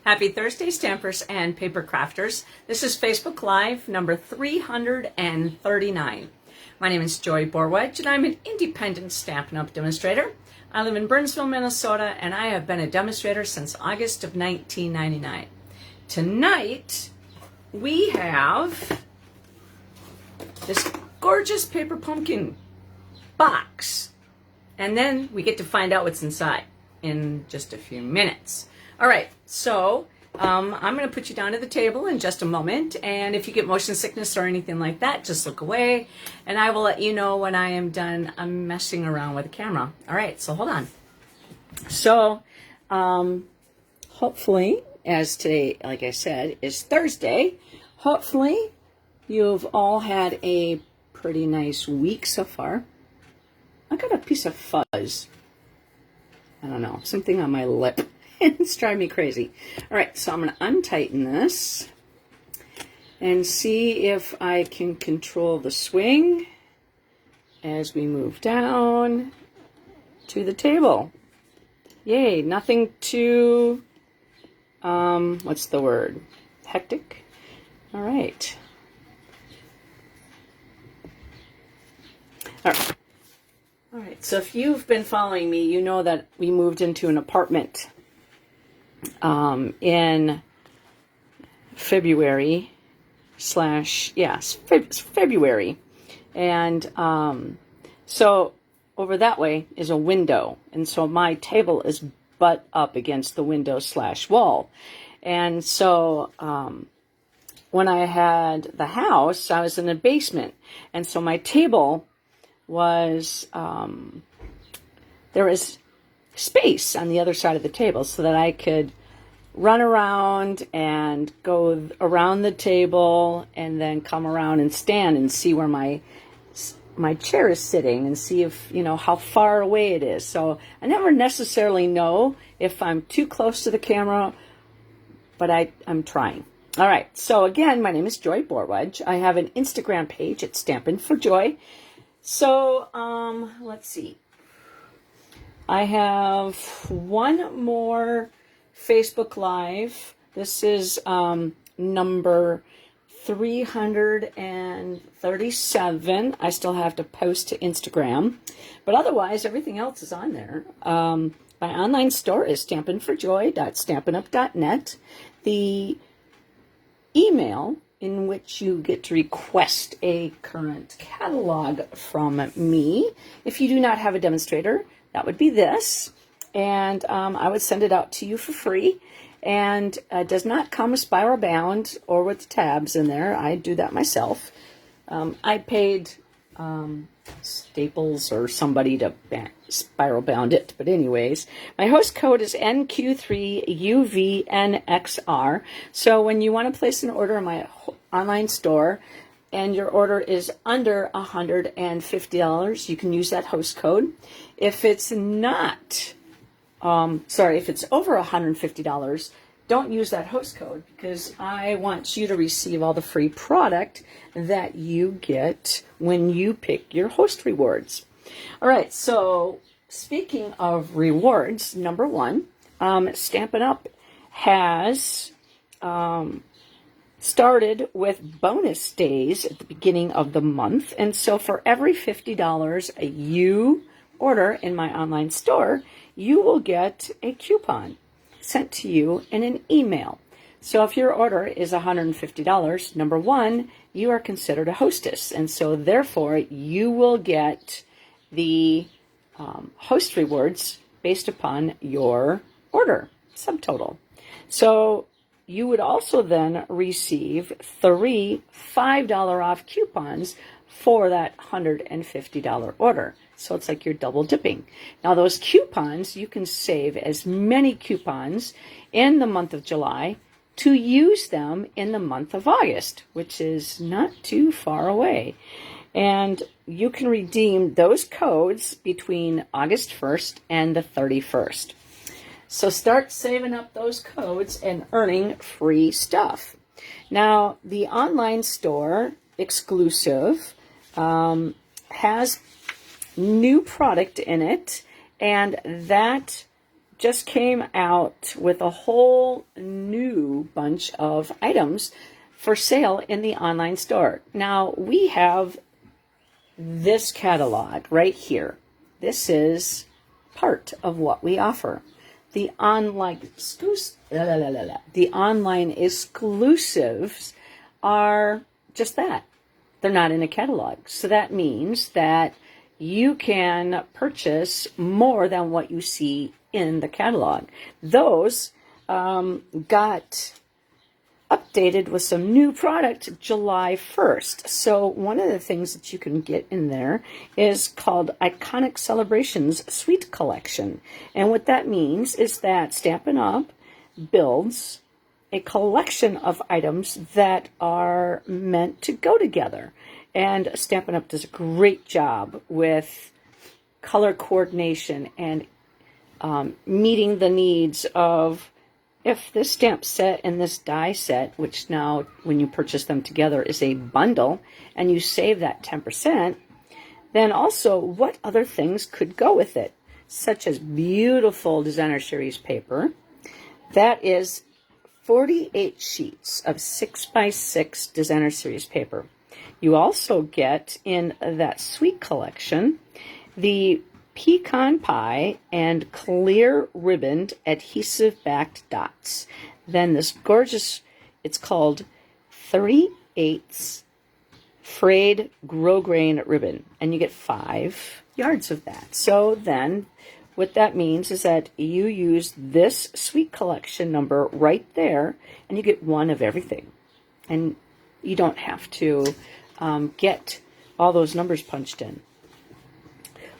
Happy Thursday, Stampers and Paper Crafters. This is Facebook Live number 339. My name is Joy Borwedge, and I'm an independent Stampin' Up! Demonstrator. I live in Burnsville, Minnesota, and I have been a demonstrator since August of 1999. Tonight, we have this gorgeous paper pumpkin box, and then we get to find out what's inside in just a few minutes. All right, so I'm going to put you down at the table in just a moment, and if you get motion sickness or anything like that, just look away, and I will let you know when I am done. I'm messing around with the camera. All right, so hold on. So hopefully, as today, like I said, is Thursday, hopefully you've all had a pretty nice week so far. I got a piece of fuzz. I don't know, something on my lip. It's driving me crazy. All right, so I'm going to untighten this and see if I can control the swing as we move down to the table. Yay, nothing too, what's the word? Hectic? All right. All right, so if you've been following me, you know that we moved into an apartment in February February. And so over that way is a window. And so my table is butt up against the window / wall. And so when I had the house, I was in the basement. And so my table was, there was space on the other side of the table so that I could run around and go around the table and then come around and stand and see where my chair is sitting and see if, you know, how far away it is. So I never necessarily know if I'm too close to the camera, but I'm trying. All right. So again, my name is Joy Borwedge. I have an Instagram page at Stampin' for Joy. So let's see. I have one more Facebook Live. This is number 337. I still have to post to Instagram. But otherwise, everything else is on there. My online store is stampinforjoy.stampinup.net. The email in which you get to request a current catalog from me, if you do not have a demonstrator, that would be this, and I would send it out to you for free, and it does not come spiral bound or with tabs in there. I do that myself. I paid Staples or somebody to spiral bound it, but anyways, my host code is NQ3UVNXR, so when you want to place an order in my online store, and your order is under $150, you can use that host code. If it's not, if it's over $150, don't use that host code because I want you to receive all the free product that you get when you pick your host rewards. All right, so speaking of rewards, number one, Stampin' Up! Has started with bonus days at the beginning of the month. And so for every $50 you order in my online store, you will get a coupon sent to you in an email. So if your order is $150, number one, you are considered a hostess. And so therefore, you will get the host rewards based upon your order subtotal. So you would also then receive 3 $5 off coupons for that $150 order. So it's like you're double dipping. Now those coupons, you can save as many coupons in the month of July to use them in the month of August, which is not too far away. And you can redeem those codes between August 1st and the 31st. So start saving up those codes and earning free stuff. Now, the online store exclusive has new product in it, and that just came out with a whole new bunch of items for sale in the online store. Now, we have this catalog right here. This is part of what we offer. The online exclusives are just that. They're not in a catalog. So that means that you can purchase more than what you see in the catalog. Those got updated with some new product July 1st. So one of the things that you can get in there is called Iconic Celebrations Suite Collection. And what that means is that Stampin' Up! Builds a collection of items that are meant to go together. And Stampin' Up! Does a great job with color coordination and meeting the needs of, if this stamp set and this die set, which now when you purchase them together is a bundle, and you save that 10%, then also what other things could go with it, such as beautiful designer series paper. That is 48 sheets of 6x6 designer series paper. You also get in that suite collection the pecan pie and clear ribboned adhesive backed dots. Then this gorgeous, it's called 3/8 frayed grosgrain ribbon, and you get 5 yards of that. So then what that means is that you use this suite collection number right there, and you get one of everything. And you don't have to get all those numbers punched in.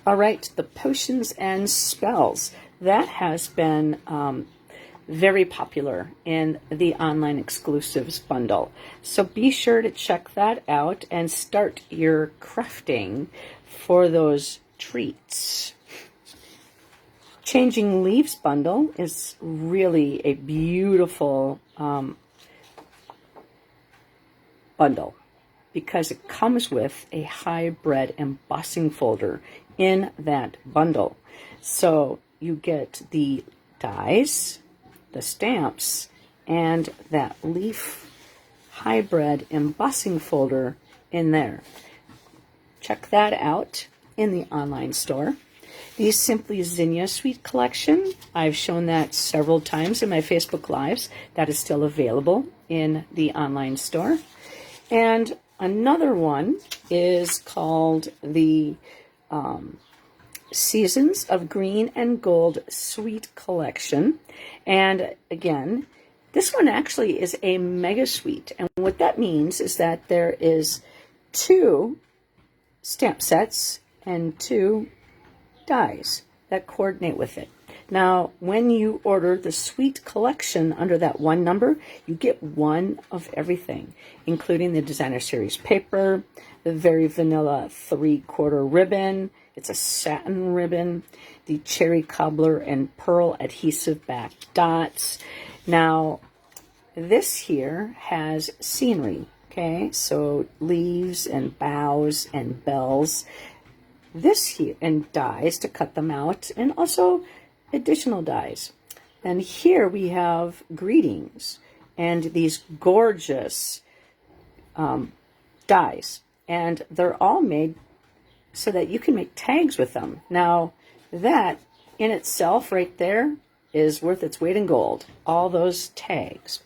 All right, the potions and spells. That has been very popular in the online exclusives bundle. So be sure to check that out and start your crafting for those treats. Changing Leaves bundle is really a beautiful bundle because it comes with a hybrid embossing folder in that bundle. So you get the dies, the stamps, and that leaf hybrid embossing folder in there. Check that out in the online store. The Simply Zinnia Suite Collection, I've shown that several times in my Facebook Lives. That is still available in the online store. And another one is called the Seasons of Green and Gold Suite Collection. And again, this one actually is a mega suite. And what that means is that there is 2 stamp sets and 2 dies that coordinate with it. Now, when you order the suite collection under that one number, you get one of everything, including the designer series paper, the very vanilla 3/4 ribbon. It's a satin ribbon, the cherry cobbler and pearl adhesive back dots. Now, this here has scenery, okay? So leaves and boughs and bells. This here, and dies to cut them out, and also additional dies. And here we have greetings and these gorgeous dies. And they're all made so that you can make tags with them. Now, that in itself right there is worth its weight in gold. All those tags.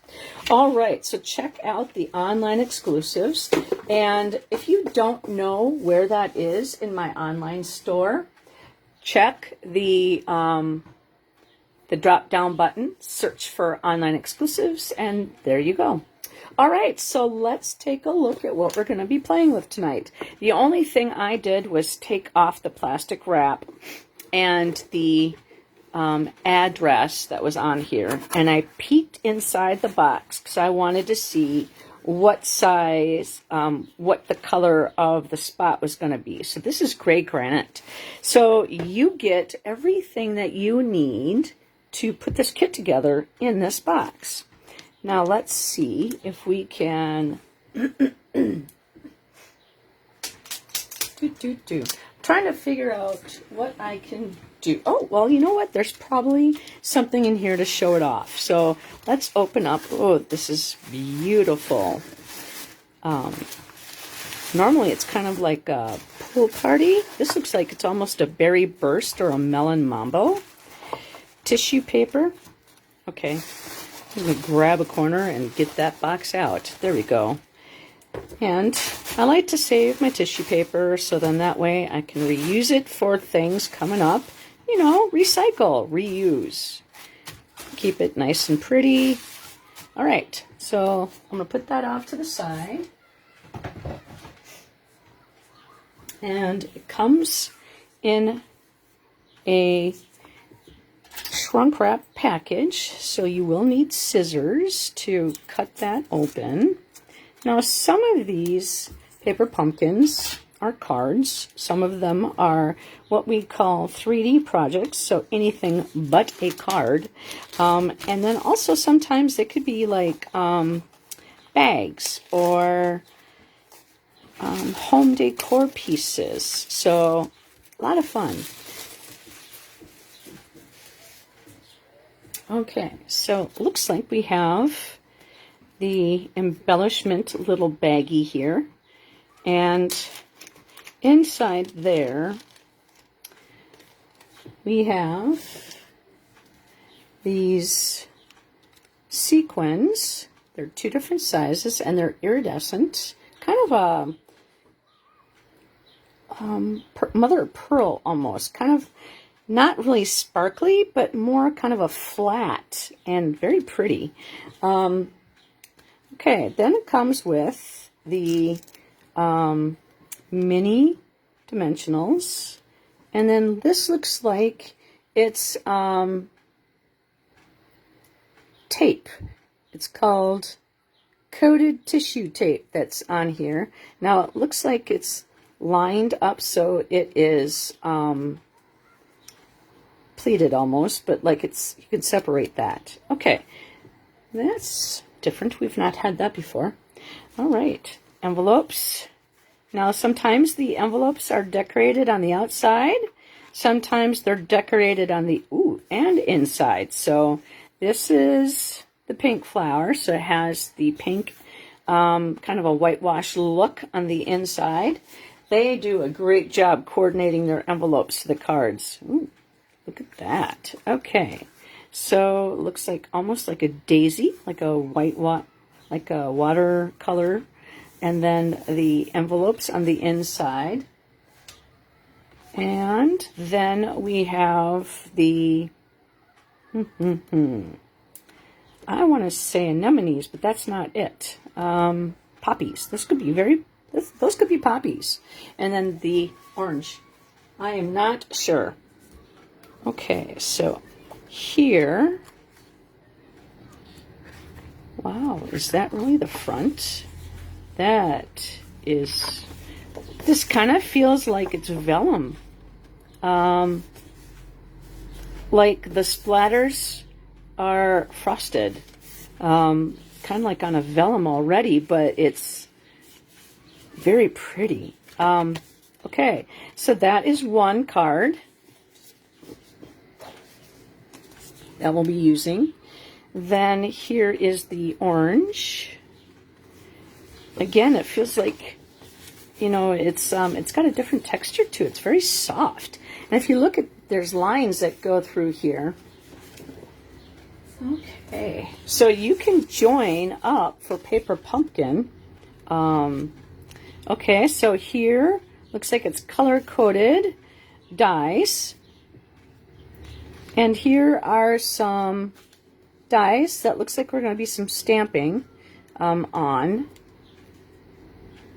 All right, so check out the online exclusives. And if you don't know where that is in my online store, check the drop-down button, search for online exclusives, and there you go. All right, so let's take a look at what we're going to be playing with tonight. The only thing I did was take off the plastic wrap and the address that was on here, and I peeked inside the box because I wanted to see what size, what the color of the spot was going to be. So this is gray granite. So you get everything that you need to put this kit together in this box. Now let's see if we can trying to figure out what I can do. Oh, well, you know what? There's probably something in here to show it off. So let's open up. Oh, this is beautiful. Normally it's kind of like a pool party. This looks like it's almost a berry burst or a melon mambo. Tissue paper. Okay, I'm going to grab a corner and get that box out. There we go. And I like to save my tissue paper so then that way I can reuse it for things coming up. You know, recycle, reuse. Keep it nice and pretty. All right, so I'm going to put that off to the side. And it comes in a shrunk wrap package, so you will need scissors to cut that open. Now, some of these paper pumpkins are cards. Some of them are what we call 3D projects, so anything but a card. And then also sometimes they could be like bags or home decor pieces. So a lot of fun. Okay, so it looks like we have the embellishment little baggie here, and inside there we have these sequins. They're two different sizes and they're iridescent, kind of a mother of pearl almost, kind of not really sparkly, but more kind of a flat and very pretty. Okay, then it comes with the mini dimensionals, and then this looks like it's tape. It's called coated tissue tape that's on here. Now it looks like it's lined up so it is pleated almost, but like it's, you can separate that. Okay, that's different. We've not had that before. All right, envelopes. Now sometimes the envelopes are decorated on the outside. Sometimes they're decorated on the and inside. So this is the pink flower, so it has the pink kind of a whitewash look on the inside. They do a great job coordinating their envelopes to the cards. Ooh, look at that. Okay, so it looks like almost like a daisy, like a like a watercolor, and then the envelopes on the inside. And then we have the I want to say anemones, but that's not it. Poppies. This could be those could be poppies. And then the orange. I am not sure. Okay, so here. Wow, is that really the front? That is. This kind of feels like it's vellum. Like the splatters are frosted. Kind of like on a vellum already, but it's very pretty. Okay, so that is one card that we'll be using. Then here is the orange. Again, it feels like, you know, it's got a different texture to it. It's very soft. And if you look at, there's lines that go through here. Okay, so you can join up for paper pumpkin. Okay, so here looks like it's color-coded dies. And here are some dies that looks like we're going to be some stamping on.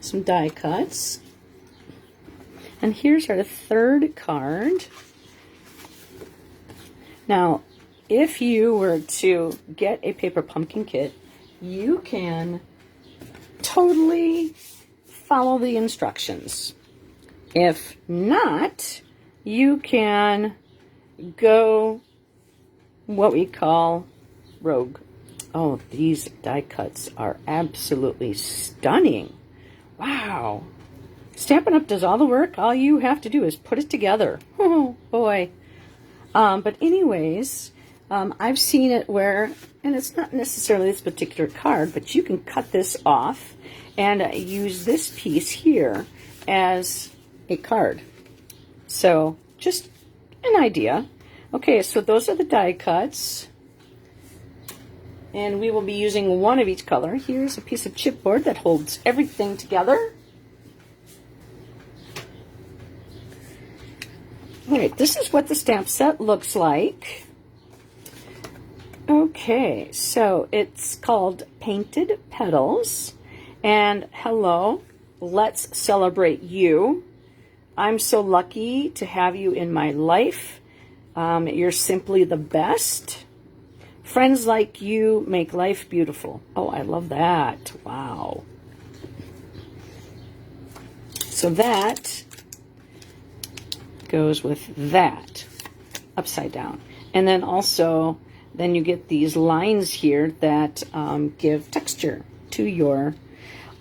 Some die cuts. And here's our third card. Now, if you were to get a paper pumpkin kit, you can totally follow the instructions. If not, you can go what we call rogue. Oh, these die cuts are absolutely stunning. Wow. Stampin' Up! Does all the work. All you have to do is put it together. Oh, boy. But anyways, I've seen it where, and it's not necessarily this particular card, but you can cut this off and use this piece here as a card. So just an idea. Okay, so those are the die cuts. And we will be using one of each color. Here's a piece of chipboard that holds everything together. All right, this is what the stamp set looks like. Okay, so it's called Painted Petals. And hello, let's celebrate you. I'm so lucky to have you in my life. You're simply the best. Friends like you make life beautiful. Oh, I love that. Wow. So that goes with that upside down. And then also, then you get these lines here that give texture to your...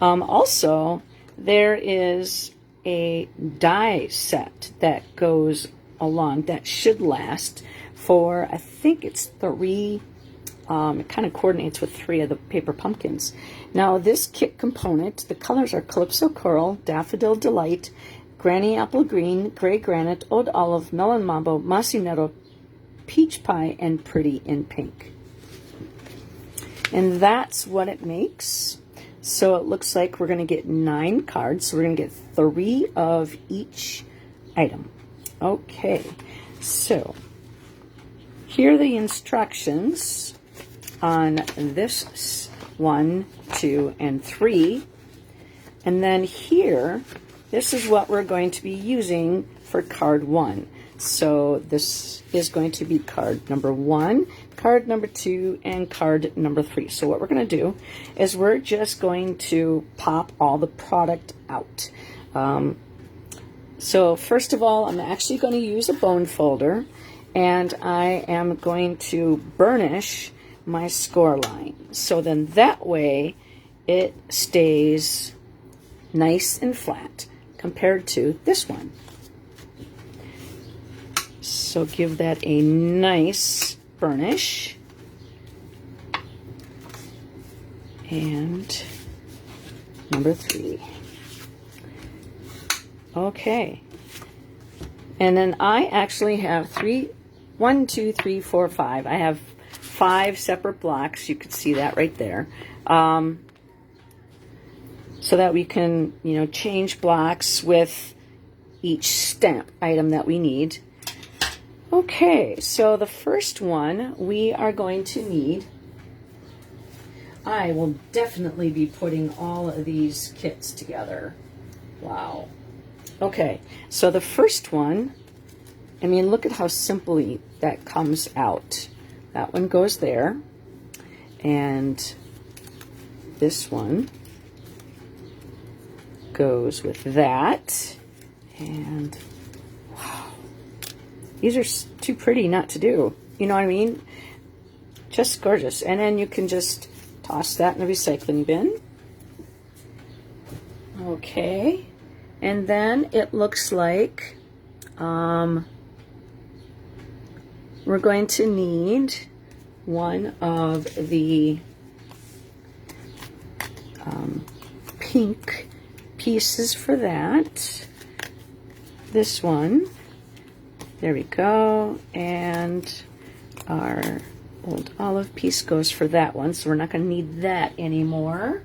also, there is a die set that goes along that should last for, I think it's 3, it kind of coordinates with 3 of the paper pumpkins. Now this kit component, the colors are Calypso Coral, Daffodil Delight, Granny Apple Green, Gray Granite, Old Olive, Melon Mambo, Mossy Nettle, Peach Pie, and Pretty in Pink. And that's what it makes. So it looks like we're going to get 9 cards. So we're going to get 3 of each item. Okay, so here are the instructions on this 1, 2, and 3. And then here, this is what we're going to be using for card 1. So this is going to be card number 1, card number 2, and card number 3. So what we're going to do is we're just going to pop all the product out. So first of all, I'm actually going to use a bone folder, and I am going to burnish my score line. So then that way it stays nice and flat compared to this one. So give that a nice burnish. And number 3. Okay. And then I actually have 1, 2, 3, 4, 5. I have 5 separate blocks. You can see that right there. So that we can, change blocks with each stamp item that we need. Okay, so the first one we are going to need, I will definitely be putting all of these kits together. Wow. Okay, so the first one, I mean, look at how simply that comes out. That one goes there, and this one goes with that, and wow, these are too pretty not to do. You know what I mean? Just gorgeous. And then you can just toss that in the recycling bin. Okay, and then it looks like we're going to need one of the pink pieces for that. This one. There we go. And our old olive piece goes for that one, so we're not going to need that anymore.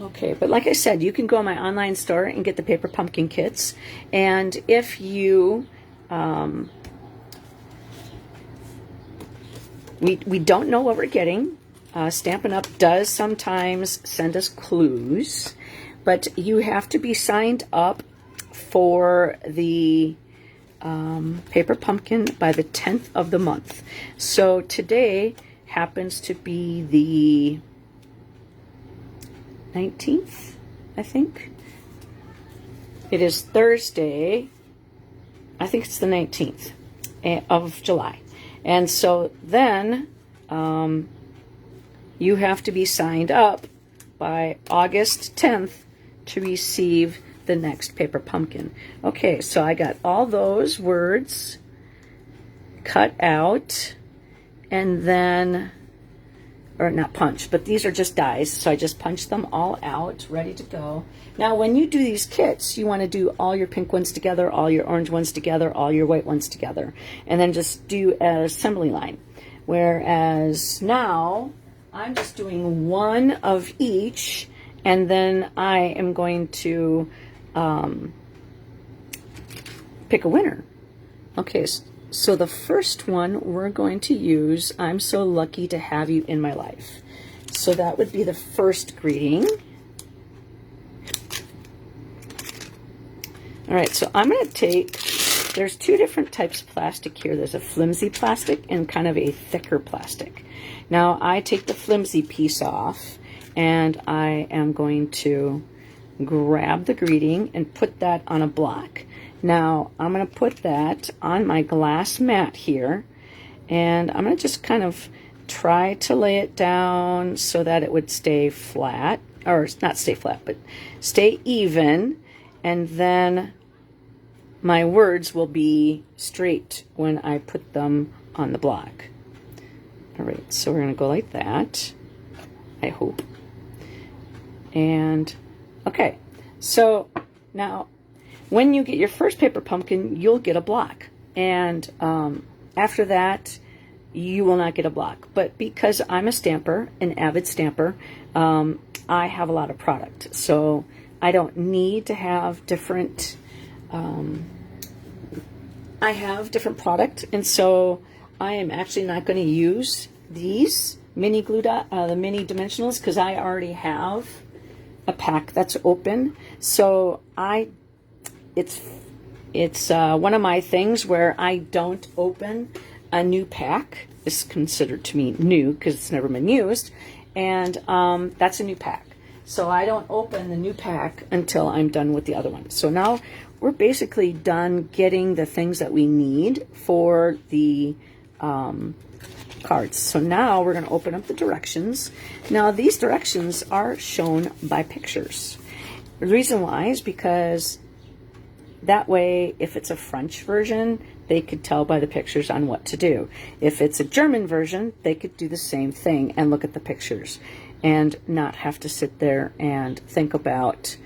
Okay, but like I said, you can go on my online store and get the paper pumpkin kits. And if you, we don't know what we're getting. Stampin' Up! Does sometimes send us clues, but you have to be signed up for the paper pumpkin by the 10th of the month. So today happens to be the 19th, I think. It is Thursday. I think it's the 19th of July. And so then you have to be signed up by August 10th to receive the next paper pumpkin. Okay, so I got all those words cut out, and then, or not punched, but these are just dies, so I just punched them all out, ready to go. Now, when you do these kits, you want to do all your pink ones together, all your orange ones together, all your white ones together, and then just do an assembly line. Whereas now, I'm just doing one of each, and then I am going to pick a winner. Okay, so the first one we're going to use, I'm so lucky to have you in my life. So that would be the first greeting. All right, so I'm going to take, there's two different types of plastic here. There's a flimsy plastic and kind of a thicker plastic. Now I take the flimsy piece off, and I am going to grab the greeting and put that on a block. Now I'm going to put that on my glass mat here, and I'm going to just kind of try to lay it down so that it would stay flat, or not stay flat, but stay even, and then my words will be straight when I put them on the block. All right, so we're going to go like that, I hope. And okay, so now when you get your first paper pumpkin, you'll get a block, and after that you will not get a block. But because I'm a stamper, an avid stamper, I have a lot of product, so I don't need to have different I have different product, and so I am actually not going to use these mini glue dot, the mini dimensionals, because I already have a pack that's open. So it's one of my things where I don't open a new pack. It's considered to me new because it's never been used, and that's a new pack. So I don't open the new pack until I'm done with the other one. So now we're basically done getting the things that we need for the cards. So now we're going to open up the directions. Now these directions are shown by pictures. The reason why is because that way, if it's a French version, they could tell by the pictures on what to do. If it's a German version, they could do the same thing and look at the pictures and not have to sit there and think about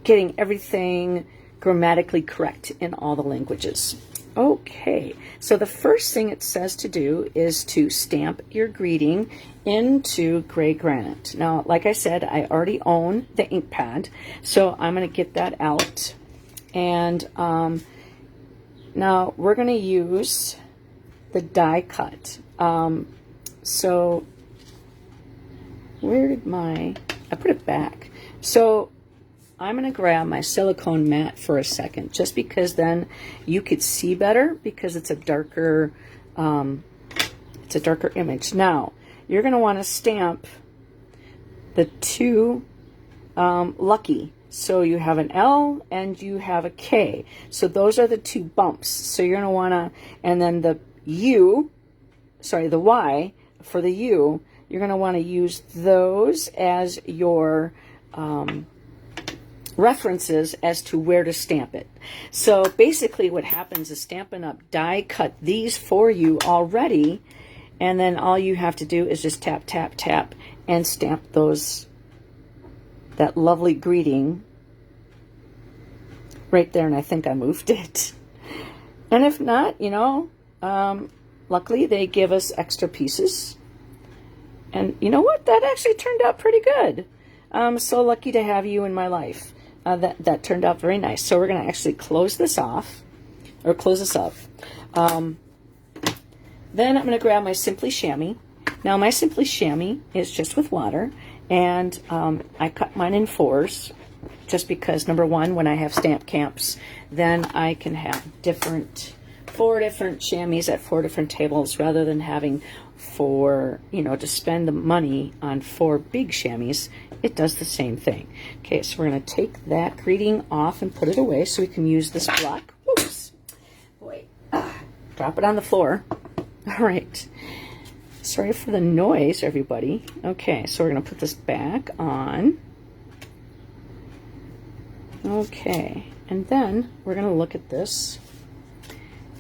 getting everything grammatically correct in all the languages. Okay, so the first thing it says to do is to stamp your greeting into gray granite. Now, like I said, I already own the ink pad, so I'm going to get that out. And now we're going to use the die cut. So where did I put it back. So I'm going to grab my silicone mat for a second, just because then you could see better, because it's a darker image. Now, you're going to want to stamp the two lucky. So you have an L and you have a K. So those are the two bumps. So you're going to want to, and then the Y for the U, you're going to want to use those as your references as to where to stamp it. So basically what happens is Stampin' Up! Die cut these for you already, and then all you have to do is just tap, tap, tap, and stamp that lovely greeting right there. And I think I moved it. And if not, you know, luckily they give us extra pieces. And you know what? That actually turned out pretty good. I'm so lucky to have you in my life. That turned out very nice. So we're going to actually close this off, or close this up. Then I'm going to grab my Simply Chamois. Now my Simply Chamois is just with water, and I cut mine in 4s, just because, number one, when I have stamp camps, then I can have 4 different chamois at 4 different tables, rather than having 4, you know, to spend the money on 4 big chamois. It does the same thing. Okay, so we're going to take that greeting off and put it away so we can use this block. Oops. Boy, drop it on the floor. All right. Sorry for the noise, everybody. Okay, so we're going to put this back on. Okay, and then we're going to look at this,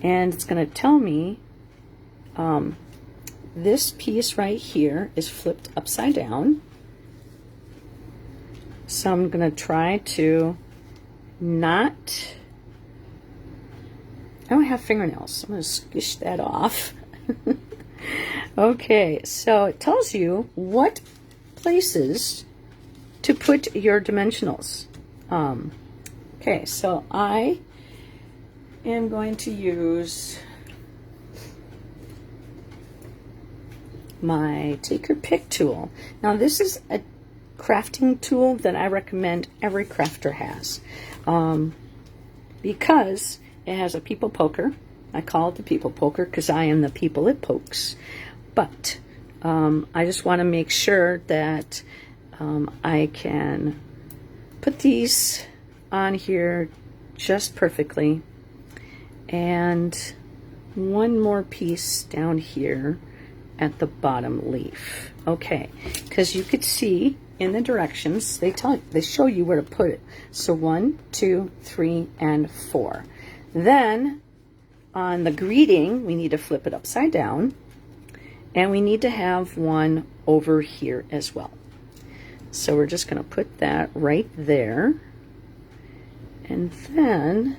and it's going to tell me this piece right here is flipped upside down. So I'm going to try to not, I don't have fingernails, so I'm going to squish that off. Okay, so it tells you what places to put your dimensionals. Okay, so I am going to use my Take Your Pick tool. Now this is a crafting tool that I recommend every crafter has, because it has a people poker. I call it the people poker because I am the people it pokes. But I just want to make sure that I can put these on here just perfectly. And one more piece down here at the bottom leaf. Okay, because you could see in the directions, they show you where to put it. So 1, 2, 3, and 4. Then on the greeting, we need to flip it upside down, and we need to have one over here as well. So we're just going to put that right there, and then,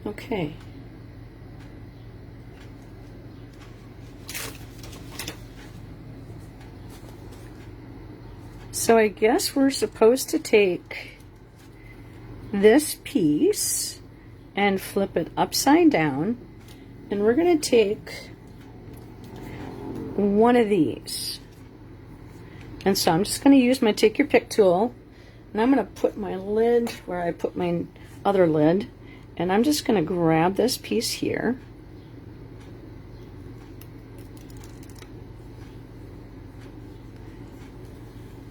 okay. So I guess we're supposed to take this piece and flip it upside down, and we're going to take one of these. And so I'm just going to use my Take Your Pick tool, and I'm going to put my lid where I put my other lid, and I'm just going to grab this piece here.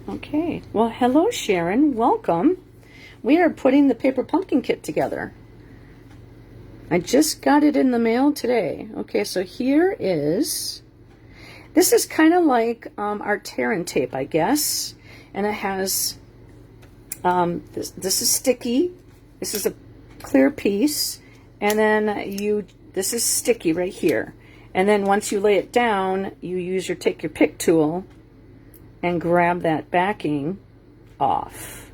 Okay, well, hello Sharon, welcome. We are putting the paper pumpkin kit together. I just got it in the mail today. Okay, so here is, this is kind of like our Terran tape, I guess. And it has, this is sticky. This is a clear piece. And then this is sticky right here. And then once you lay it down, you use your Take Your Pick tool and grab that backing off.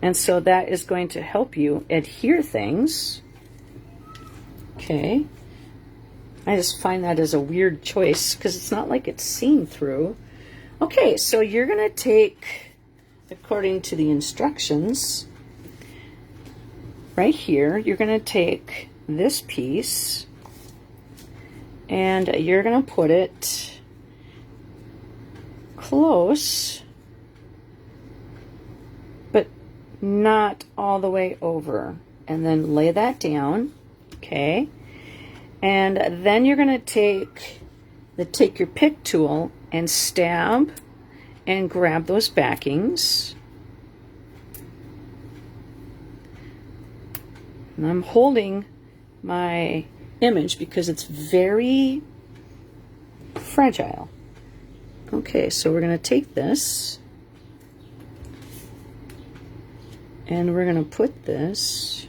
And so that is going to help you adhere things. Okay. I just find that as a weird choice because it's not like it's seen through. Okay, so you're going to take, according to the instructions, right here, you're going to take this piece and you're going to put it close, but not all the way over, and then lay that down. Okay, and then you're going to take the Take Your Pick tool and stab and grab those backings. And I'm holding my image because it's very fragile. Okay, so we're going to take this and we're going to put this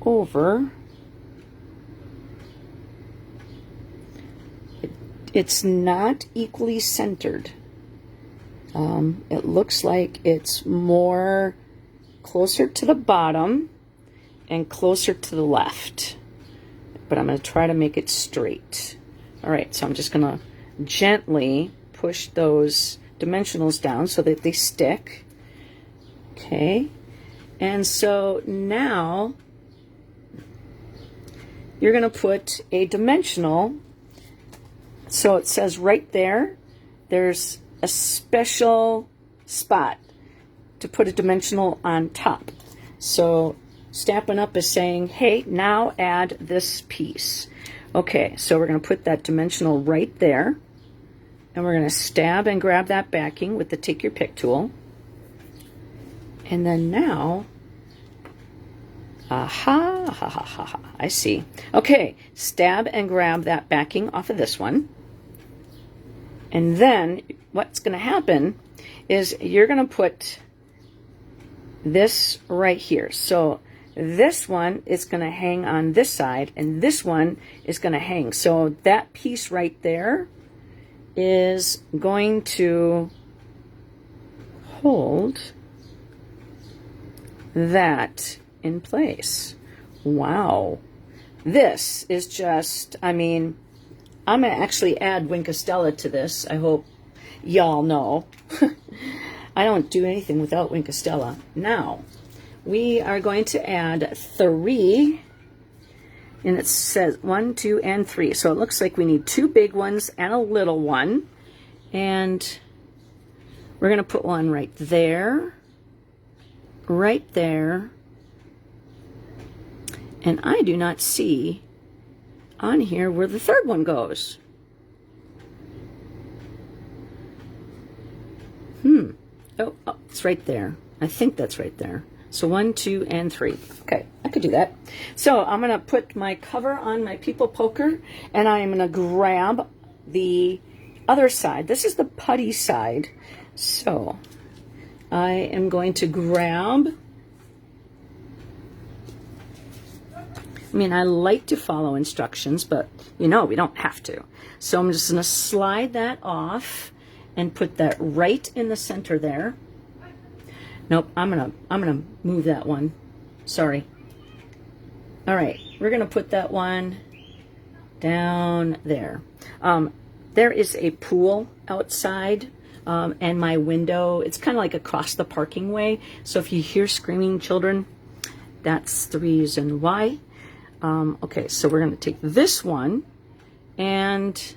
over. It's not equally centered. It looks like it's more closer to the bottom and closer to the left, but I'm going to try to make it straight. All right, so I'm just going to gently push those dimensionals down so that they stick. Okay, and so now you're going to put a dimensional. So it says right there, there's a special spot to put a dimensional on top. So Stampin' Up is saying, hey, now add this piece. Okay, so we're going to put that dimensional right there, and we're going to stab and grab that backing with the Take Your Pick tool. And then now, aha, ha, ha, ha, ha, I see. Okay, stab and grab that backing off of this one. And then what's going to happen is you're going to put this right here. So this one is going to hang on this side, and this one is going to hang. So that piece right there is going to hold that in place. Wow. This is just, I mean, I'm going to actually add Winkostella to this. I hope y'all know. I don't do anything without Winkostella. Now, we are going to add 3, and it says 1, 2, and 3. So it looks like we need 2 big ones and a little one. And we're going to put one right there, and I do not see on here where the third one goes. Oh, it's right there. I think that's right there. So 1, 2, and 3. Okay, I could do that. So I'm going to put my cover on my people poker, and I'm going to grab the other side. This is the putty side. So I am going to grab, I mean, I like to follow instructions, but you know, we don't have to. So I'm just going to slide that off and put that right in the center there. Nope, I'm gonna move that one. Sorry. All right, we're gonna put that one down there. There is a pool outside, and my window, it's kind of like across the parking way. So if you hear screaming children, that's the reason why. Okay, so we're gonna take this one, and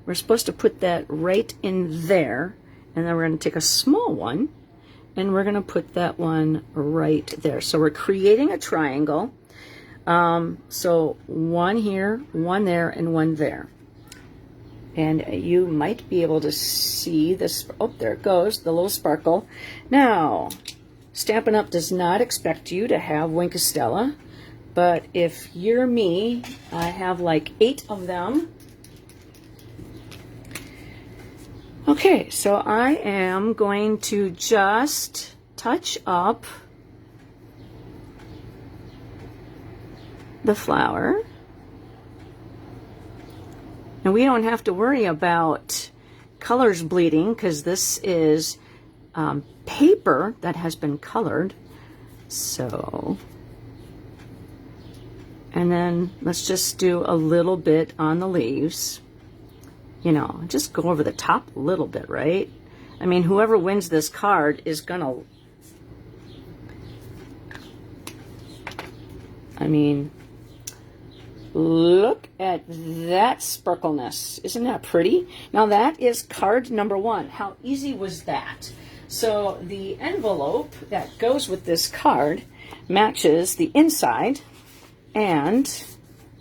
we're supposed to put that right in there, and then we're going to take a small one, and we're going to put that one right there. So we're creating a triangle. So one here, one there, and one there. And you might be able to see this. Oh, there it goes, the little sparkle. Now, Stampin' Up! Does not expect you to have Winkostella, but if you're me, I have like 8 of them. Okay, so I am going to just touch up the flower. And we don't have to worry about colors bleeding because this is paper that has been colored. So, and then let's just do a little bit on the leaves. You know, just go over the top a little bit, right? I mean, whoever wins this card is gonna, I mean, look at that sparkleness. Isn't that pretty? Now that is card number 1. How easy was that? So the envelope that goes with this card matches the inside, and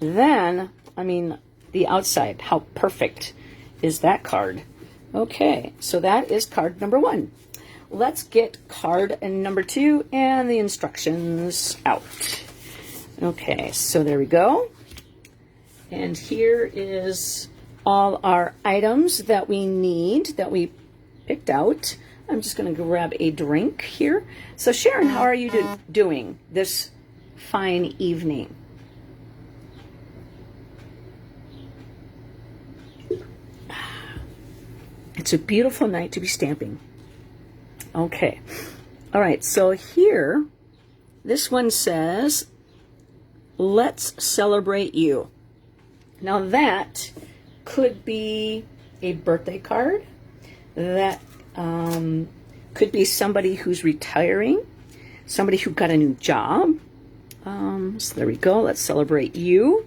then, I mean, the outside. How perfect is that card? Okay, so that is card number 1. Let's get card number 2 and the instructions out. Okay, so there we go. And here is all our items that we need, that we picked out. I'm just going to grab a drink here. So Sharon, how are you doing this fine evening? It's a beautiful night to be stamping. Okay. All right, so here, this one says, let's celebrate you. Now that could be a birthday card. That could be somebody who's retiring, somebody who got a new job. So there we go. Let's celebrate you.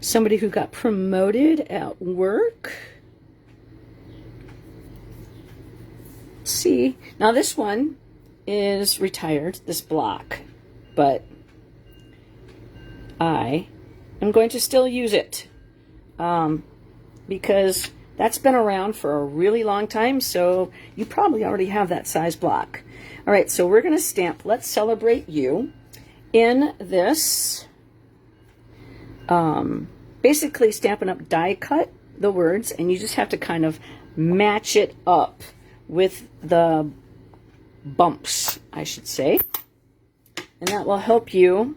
Somebody who got promoted at work. Let's see. Now this one is retired, this block, but I am going to still use it because that's been around for a really long time, so you probably already have that size block. All right, so we're going to stamp Let's Celebrate You in this basically Stampin' Up! Die cut the words, and you just have to kind of match it up with the bumps, I should say. And that will help you.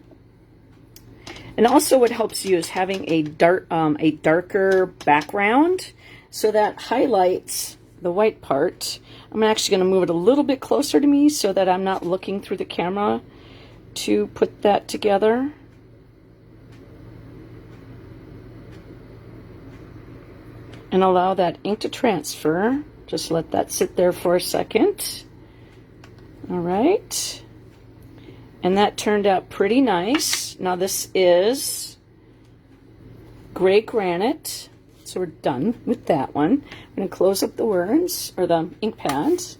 And also what helps you is having a darker background, so that highlights the white part. I'm actually going to move it a little bit closer to me so that I'm not looking through the camera to put that together. And allow that ink to transfer. Just let that sit there for a second. All right. And that turned out pretty nice. Now this is gray granite. So we're done with that one. I'm going to close up the words, or the ink pads.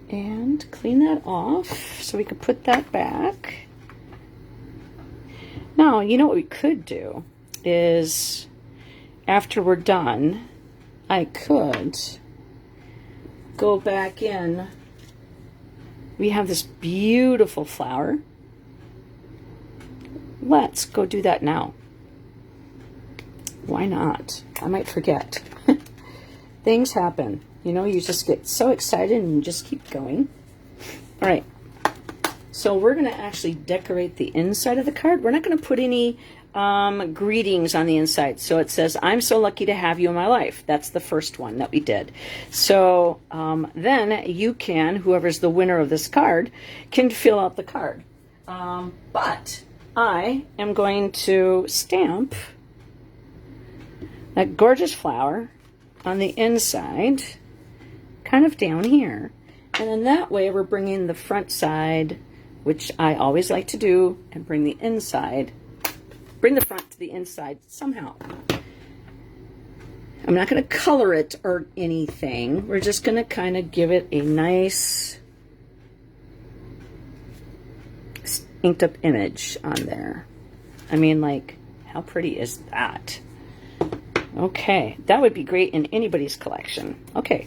And clean that off so we can put that back. Now, you know what we could do is, after we're done, I could go back in. We have this beautiful flower. Let's go do that now. Why not? I might forget. Things happen. You know, you just get so excited and you just keep going. All right. So we're going to actually decorate the inside of the card. We're not going to put any greetings on the inside. So it says, "I'm so lucky to have you in my life." That's the first one that we did. So then you can, whoever's the winner of this card, can fill out the card. But I am going to stamp that gorgeous flower on the inside, kind of down here. And then that way we're bringing the front side, which I always like to do, and bring the inside, bring the front to the inside somehow. I'm not going to color it or anything. We're just going to kind of give it a nice inked up image on there. I mean, like, how pretty is that? Okay, that would be great in anybody's collection. Okay,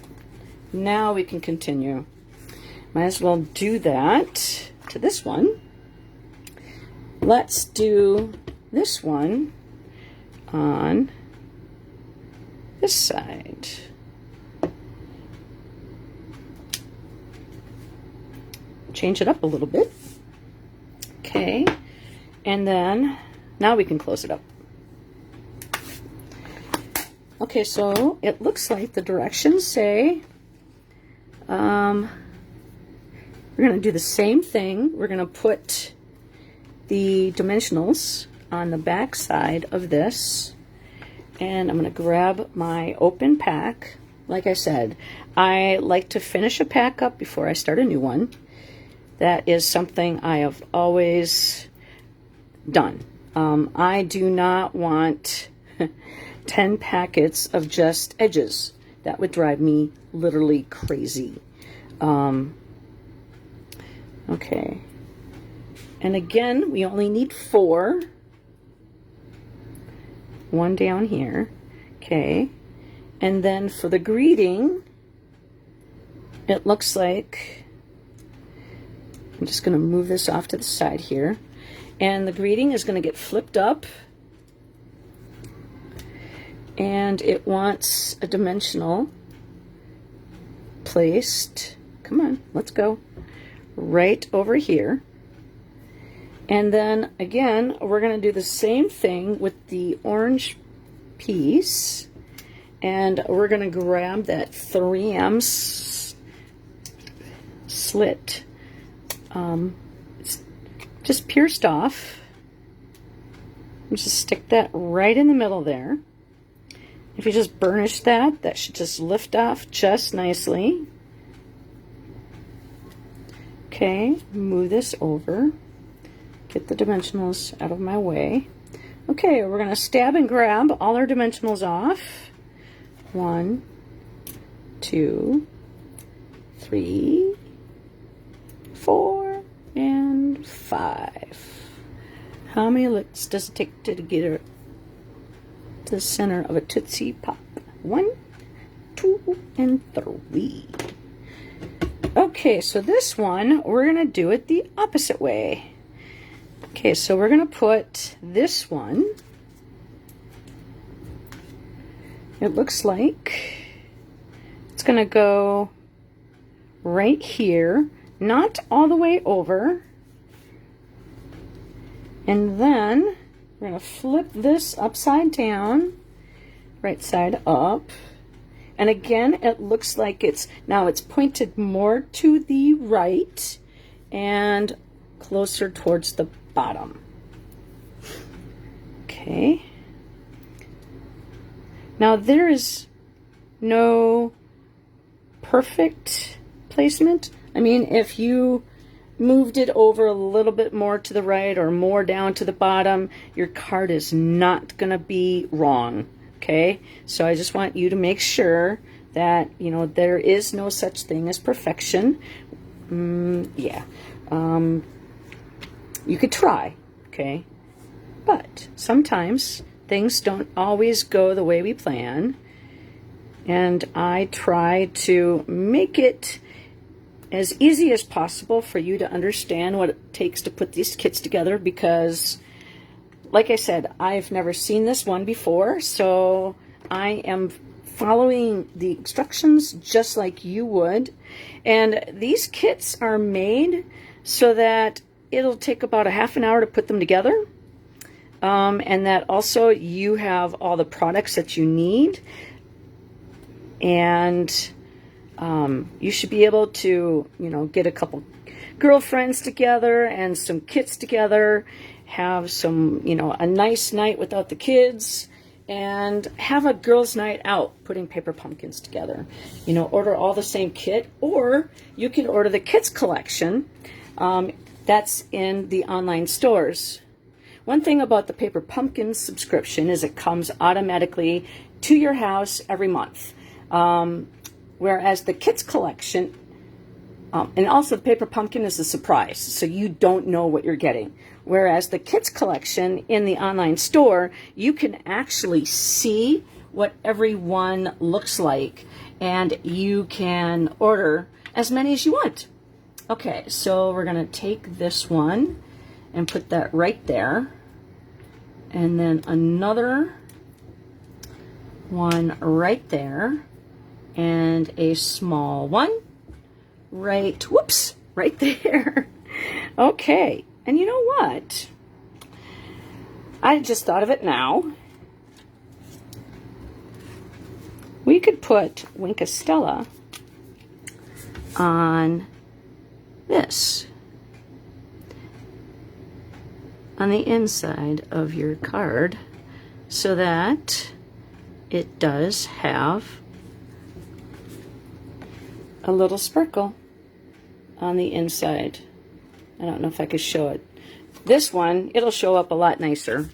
now we can continue. Might as well do that to this one. Let's do this one on this side. Change it up a little bit. Okay, and then now we can close it up. Okay, so it looks like the directions say we're going to do the same thing. We're going to put the dimensionals on the back side of this, and I'm going to grab my open pack. Like I said, I like to finish a pack up before I start a new one. That is something I have always done. I do not want 10 packets of just edges. That would drive me literally crazy. Okay. And again, we only need 4. One down here. Okay. And then for the greeting, it looks like, I'm just going to move this off to the side here. And the greeting is going to get flipped up. And it wants a dimensional placed, come on, let's go, right over here. And then again, we're going to do the same thing with the orange piece. And we're going to grab that 3M slit. It's just pierced off. Just stick that right in the middle there. If you just burnish that, that should just lift off just nicely. Okay, move this over. Get the dimensionals out of my way. Okay, we're going to stab and grab all our dimensionals off. 1, 2, 3, 4, and 5. How many licks does it take to get her to the center of a Tootsie Pop? 1, 2, and 3. Okay, so this one, we're going to do it the opposite way. Okay, so we're going to put this one, it looks like it's going to go right here, not all the way over. And then we're going to flip this upside down, right side up. And again, it looks like it's pointed more to the right and closer towards the bottom. Okay. Now there is no perfect placement. I mean, if you moved it over a little bit more to the right or more down to the bottom, your card is not going to be wrong. Okay, so I just want you to make sure that, you know, there is no such thing as perfection. You could try, okay, but sometimes things don't always go the way we plan, and I try to make it as easy as possible for you to understand what it takes to put these kits together, because like I said, I've never seen this one before, so I am following the instructions just like you would. And these kits are made so that it'll take about a half an hour to put them together, and that also you have all the products that you need, and you should be able to, you know, get a couple girlfriends together and some kits together, have some, you know, a nice night without the kids, and have a girls' night out putting paper pumpkins together. You know, order all the same kit, or you can order the kits collection. That's in the online stores. One thing about the paper pumpkins subscription is it comes automatically to your house every month. Whereas the kits collection, and also the paper pumpkin is a surprise, so you don't know what you're getting. Whereas the kits collection in the online store, you can actually see what every one looks like, and you can order as many as you want. Okay, so we're going to take this one and put that right there, and then another one right there, and a small one right there. Okay, and you know what? I just thought of it now. We could put Wink Stella on this, on the inside of your card, so that it does have a little sparkle on the inside. I don't know if I could show it. This one, it'll show up a lot nicer.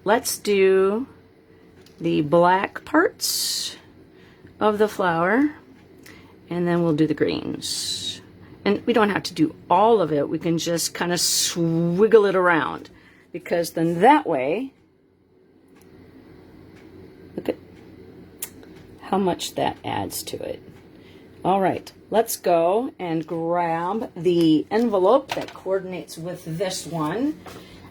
Let's do the black parts of the flower, and then we'll do the greens. And we don't have to do all of it. We can just kind of swiggle it around, because then that way, look at how much that adds to it. All right, let's go and grab the envelope that coordinates with this one.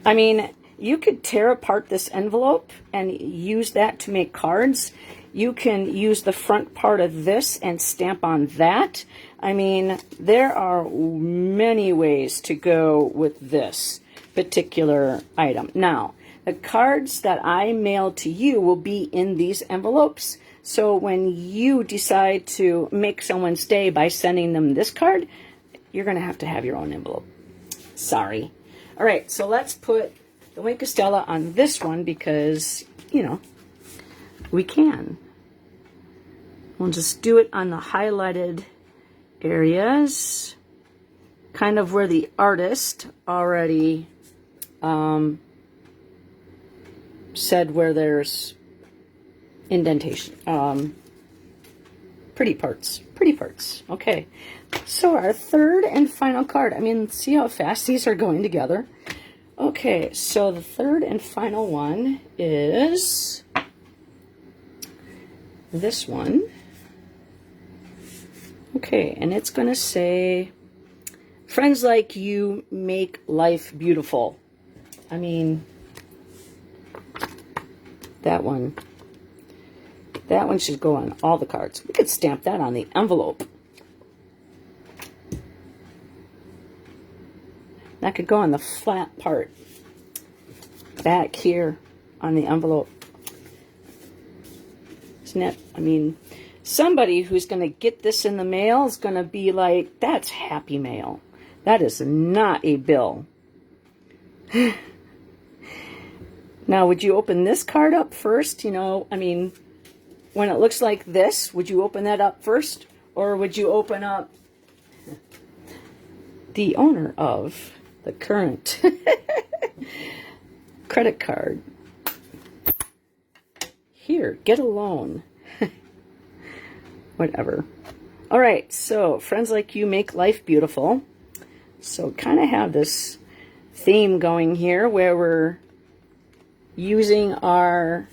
I mean, you could tear apart this envelope and use that to make cards. You can use the front part of this and stamp on that. I mean, there are many ways to go with this particular item. Now, the cards that I mail to you will be in these envelopes. So when you decide to make someone's day by sending them this card, you're going to have your own envelope. Sorry. All right, so let's put the Wink Stella on this one because, you know, we can. We'll just do it on the highlighted areas, kind of where the artist already said where there's indentation. Pretty parts. Okay, so our third and final card. I mean, see how fast these are going together. Okay, so the third and final one is this one. Okay, and it's going to say Friends like you make life beautiful. I mean, that one should go on all the cards. We could stamp that on the envelope. That could go on the flat part back here on the envelope. Isn't it? I mean, somebody who's going to get this in the mail is going to be like, that's happy mail. That is not a bill. Now, would you open this card up first? You know, I mean, when it looks like this, would you open that up first? Or would you open up the owner of the current credit card? Here, get a loan. Whatever. All right, so friends like you make life beautiful. So kind of have this theme going here where we're using our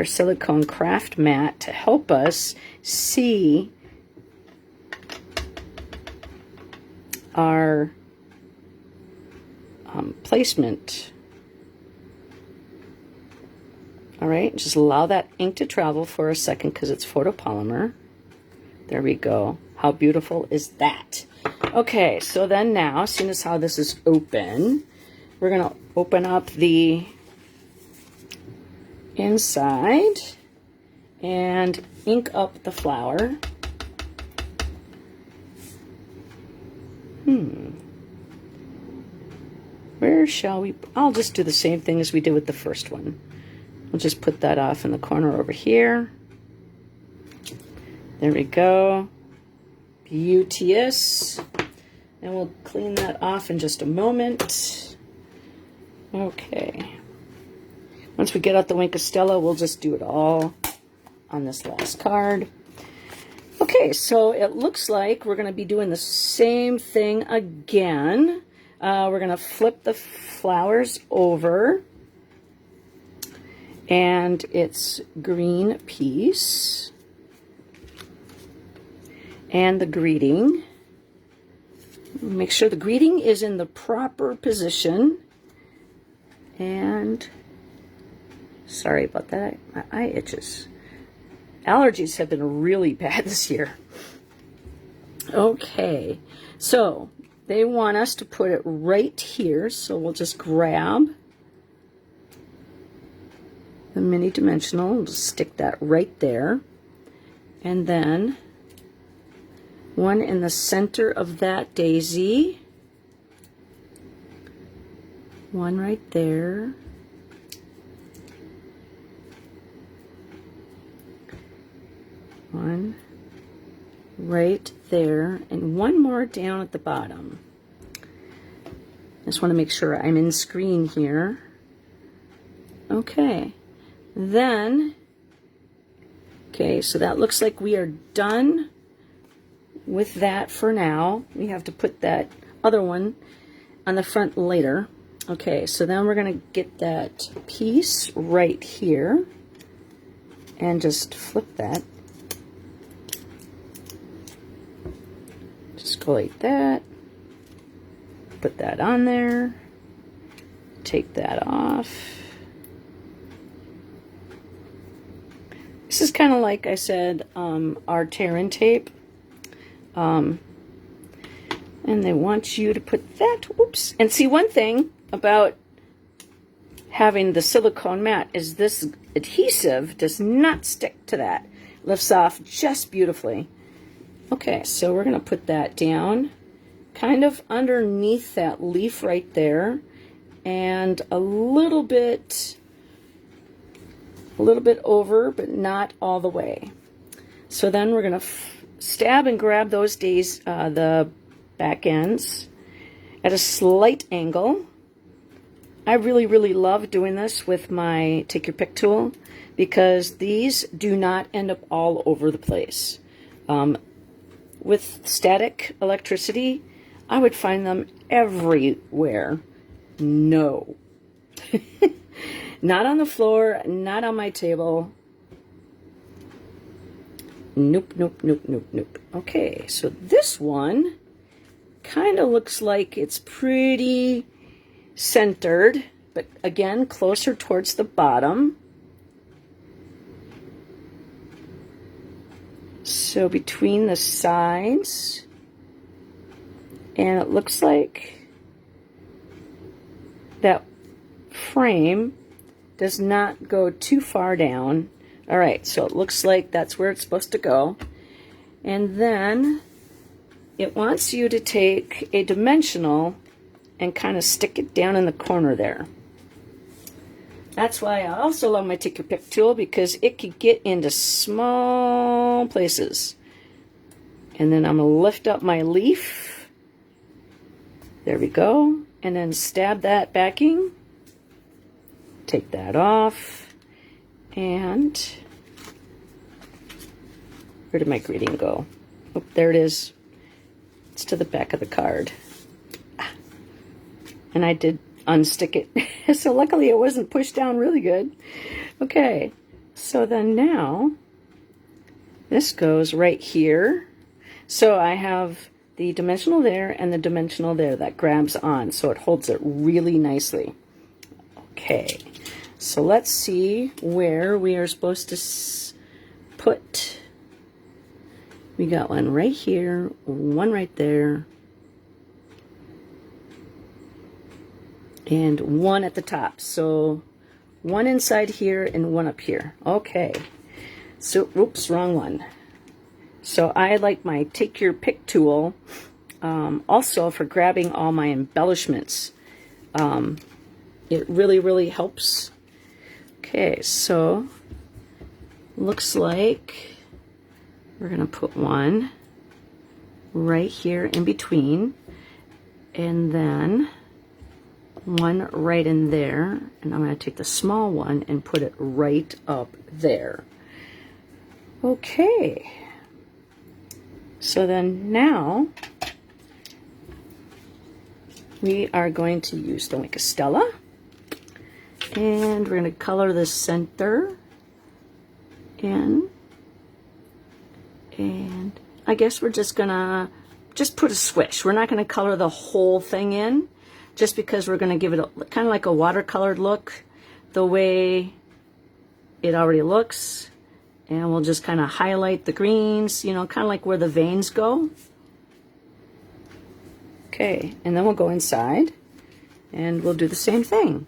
silicone craft mat to help us see our placement. All right, just allow that ink to travel for a second because it's photopolymer. There we go. How beautiful is that? Okay, so then now, seeing as how this is open, we're going to open up the inside and ink up the flower. Where shall we? I'll just do the same thing as we did with the first one. We'll just put that off in the corner over here. There we go. Beauteous. And we'll clean that off in just a moment. Okay. Once we get out the Wink of Stella, we'll just do it all on this last card. Okay, so it looks like we're going to be doing the same thing again. We're going to flip the flowers over. And it's green piece. And the greeting. Make sure the greeting is in the proper position. And sorry about that, my eye itches. Allergies have been really bad this year. Okay, so they want us to put it right here, so we'll just grab the mini dimensional and just stick that right there. And then one in the center of that daisy. One right there. One right there. And one more down at the bottom. I just want to make sure I'm in screen here. Okay. Then, okay, so that looks like we are done with that for now. We have to put that other one on the front later. Okay, so then we're going to get that piece right here and just flip that. Just go like that. Put that on there. Take that off. This is kind of like I said, our tear-in tape. And they want you to put that, oops. And see, one thing about having the silicone mat is this adhesive does not stick to that. Lifts off just beautifully. Okay, so we're going to put that down kind of underneath that leaf right there, and a little bit over, but not all the way. So then we're going to stab and grab those the back ends at a slight angle. I really, really love doing this with my Take Your Pick tool because these do not end up all over the place. With static electricity, I would find them everywhere. No. Not on the floor, not on my table. Nope, nope, nope, nope, nope. Okay, so this one kind of looks like it's pretty centered, but again, closer towards the bottom. So between the sides, and it looks like that frame does not go too far down. All right, so it looks like that's where it's supposed to go. And then it wants you to take a dimensional and kind of stick it down in the corner there. That's why I also love my Take Your Pick tool, because it could get into small places. And then I'm going to lift up my leaf. There we go. And then stab that backing. Take that off. And where did my greeting go? Oh, there it is. It's to the back of the card. And I did unstick it. So luckily it wasn't pushed down really good. Okay, so then now this goes right here. So I have the dimensional there and the dimensional there that grabs on, so it holds it really nicely. Okay, so let's see where we are supposed to put. We got one right here, one right there, and one at the top. So one inside here and one up here. Okay, so oops, wrong one. So I like my Take Your Pick tool also for grabbing all my embellishments. It really helps. Okay, so looks like we're gonna put one right here in between, and then one right in there, and I'm going to take the small one and put it right up there. Okay, so then now we are going to use, don't make a Stella, and we're going to color the center in, and I guess we're just going to put a swish. We're not going to color the whole thing in, just because we're going to give it kind of like a watercolored look, the way it already looks. And we'll just kind of highlight the greens, you know, kind of like where the veins go. Okay, and then we'll go inside and we'll do the same thing.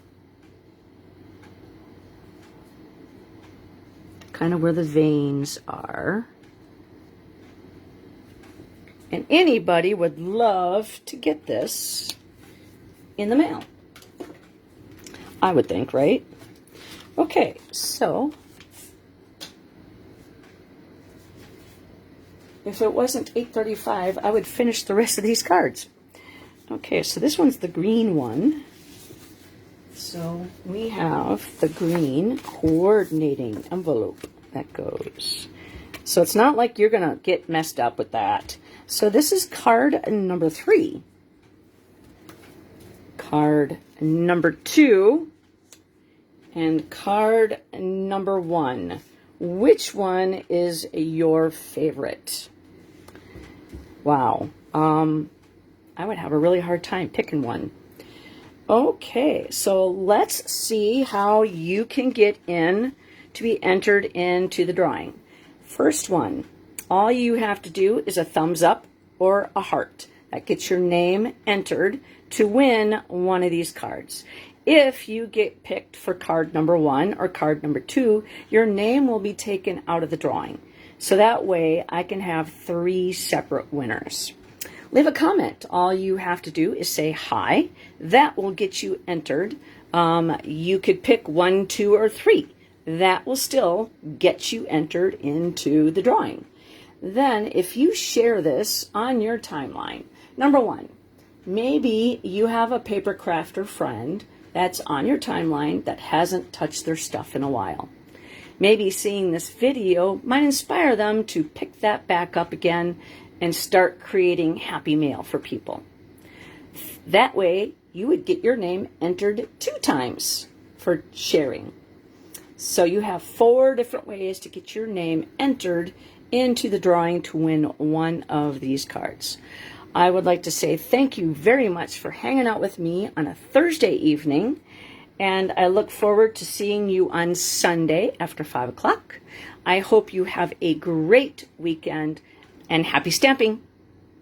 Kind of where the veins are. And anybody would love to get this in the mail, I would think, right? Okay, so if it wasn't 8:35, I would finish the rest of these cards. Okay, so this one's the green one. So we have the green coordinating envelope that goes. So it's not like you're gonna get messed up with that. So this is card number 3. Card number 2 and card number 1. Which one is your favorite? Wow, I would have a really hard time picking one. Okay, so let's see how you can get in to be entered into the drawing. First one, all you have to do is a thumbs up or a heart. That gets your name entered to win one of these cards. If you get picked for card number 1 or card number 2, your name will be taken out of the drawing. So that way I can have 3 separate winners. Leave a comment. All you have to do is say hi. That will get you entered. You could pick 1, 2, or 3. That will still get you entered into the drawing. Then if you share this on your timeline, number 1, maybe you have a paper crafter friend that's on your timeline that hasn't touched their stuff in a while. Maybe seeing this video might inspire them to pick that back up again and start creating happy mail for people. That way, you would get your name entered 2 times for sharing. So you have 4 different ways to get your name entered into the drawing to win one of these cards. I would like to say thank you very much for hanging out with me on a Thursday evening, and I look forward to seeing you on Sunday after 5 o'clock. I hope you have a great weekend, and happy stamping!